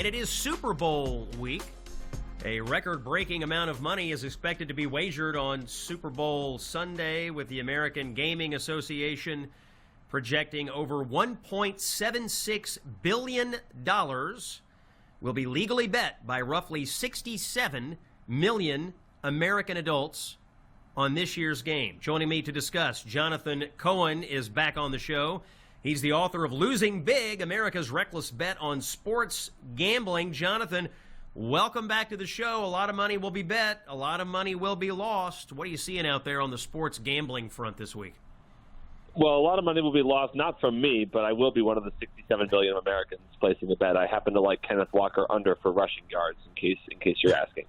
and it is Super Bowl week. A record-breaking amount of money is expected to be wagered on Super Bowl Sunday, with the American Gaming Association projecting over $1.76 billion will be legally bet by roughly 67 million American adults on this year's game. Joining me to discuss, Jonathan Cohen is back on the show. He's the author of Losing Big, America's Reckless Bet on Sports Gambling. Jonathan, welcome back to the show. A lot of money will be bet. A lot of money will be lost. What are you seeing out there on the sports gambling front this week? Well, a lot of money will be lost, not from me, but I will be one of the 67 million Americans placing a bet. I happen to like Kenneth Walker under for rushing yards, in case you're asking.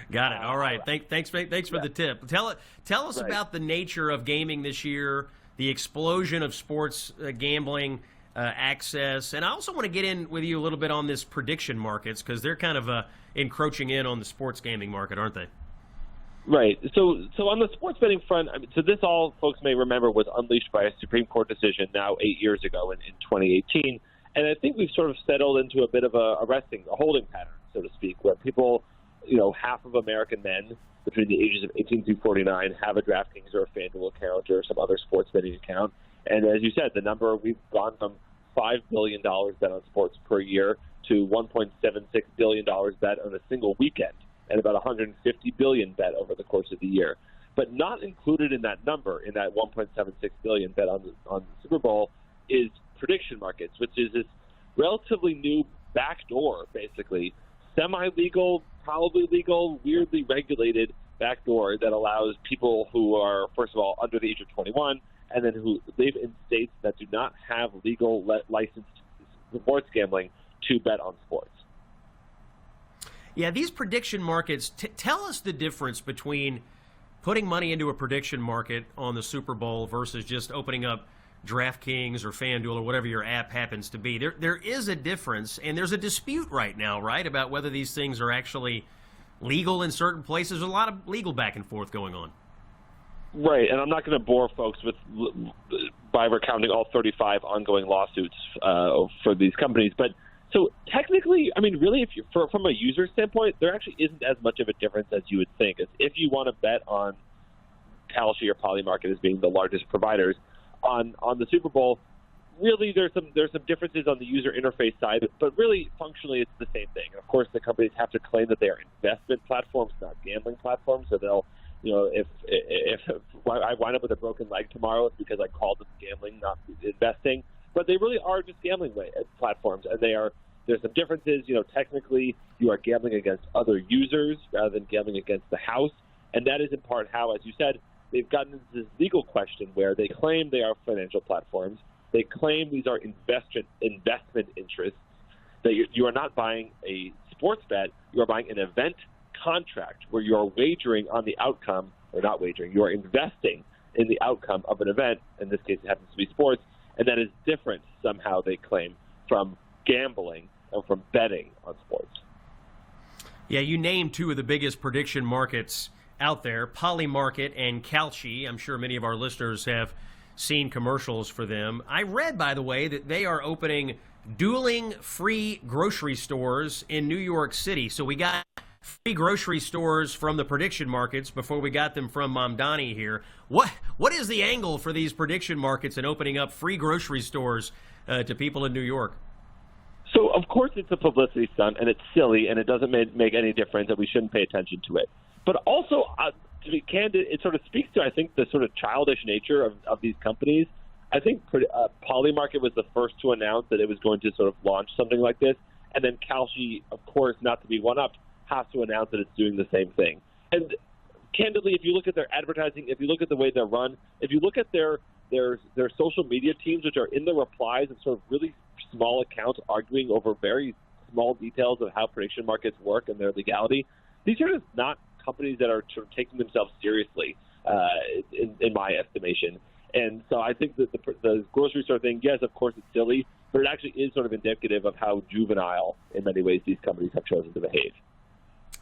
Got it. All right. Thanks for the tip. Tell us about the nature of gaming this year, the explosion of sports gambling access, and I also want to get in with you a little bit on this prediction markets, because they're kind of encroaching in on the sports gaming market, aren't they? Right. So on the sports betting front, so this, all folks may remember, was unleashed by a Supreme Court decision now 8 years ago in 2018, and I think we've sort of settled into a bit of a holding pattern, so to speak, where people, half of American men between the ages of 18 through 49 have a DraftKings or a FanDuel account or some other sports betting account. And as you said, the number, we've gone from $5 billion bet on sports per year to $1.76 billion bet on a single weekend, and about $150 billion bet over the course of the year. But not included in that number, in that $1.76 billion bet on the Super Bowl, is prediction markets, which is this relatively new backdoor, basically, semi-legal, probably legal, weirdly regulated backdoor that allows people who are, first of all, under the age of 21, and then who live in states that do not have legal licensed sports gambling to bet on sports. Yeah, these prediction markets, tell us the difference between putting money into a prediction market on the Super Bowl versus just opening up DraftKings or FanDuel or whatever your app happens to be. There is a difference, and there's a dispute right now, right, about whether these things are actually legal in certain places. There's a lot of legal back and forth going on. Right, and I'm not going to bore folks by recounting all 35 ongoing lawsuits for these companies, but so technically, really, if you're from a user standpoint, there actually isn't as much of a difference as you would think. If you want to bet on Kalshi or Polymarket as being the largest providers on the Super Bowl, really there's some differences on the user interface side, but really functionally it's the same thing. Of course, the companies have to claim that they are investment platforms, not gambling platforms. So they'll, if I wind up with a broken leg tomorrow, it's because I called it gambling, not investing. But they really are just gambling platforms, and there's some differences. Technically, you are gambling against other users rather than gambling against the house, and that is in part how, as you said, they've gotten into this legal question where they claim they are financial platforms. They claim these are investment interests, that you are not buying a sports bet, you are buying an event contract where you are wagering on the outcome, or not wagering, you are investing in the outcome of an event. In this case, it happens to be sports, and that is different somehow, they claim, from gambling and from betting on sports. Yeah, you named two of the biggest prediction markets out there, Polymarket and Kalshi. I'm sure many of our listeners have seen commercials for them. I read, by the way, that they are opening dueling free grocery stores in New York City. So we got free grocery stores from the prediction markets before we got them from Mamdani here. What is the angle for these prediction markets and opening up free grocery stores to people in New York? So, of course, it's a publicity stunt, and it's silly, and it doesn't make any difference, and we shouldn't pay attention to it. But also, to be candid, it sort of speaks to, I think, the sort of childish nature of these companies. I think Polymarket was the first to announce that it was going to sort of launch something like this, and then Kalshi, of course, not to be one-upped, has to announce that it's doing the same thing. And candidly, if you look at their advertising, if you look at the way they're run, if you look at their social media teams, which are in the replies of sort of really small accounts arguing over very small details of how prediction markets work and their legality, these are just not companies that are sort of taking themselves seriously, in my estimation. And so I think that the grocery store thing, yes, of course it's silly, but it actually is sort of indicative of how juvenile, in many ways, these companies have chosen to behave.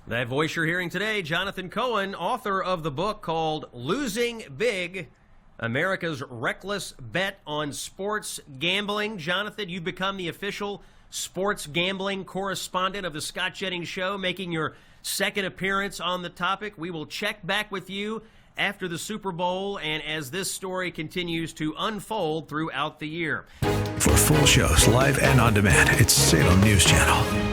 That voice you're hearing today, Jonathan Cohen, author of the book called Losing Big, America's Reckless Bet on Sports Gambling. Jonathan, you've become the official sports gambling correspondent of the Scott Jennings Show, making your second appearance on the topic. We will check back with you after the Super Bowl and as this story continues to unfold throughout the year. For full shows, live and on demand, it's Salem News Channel.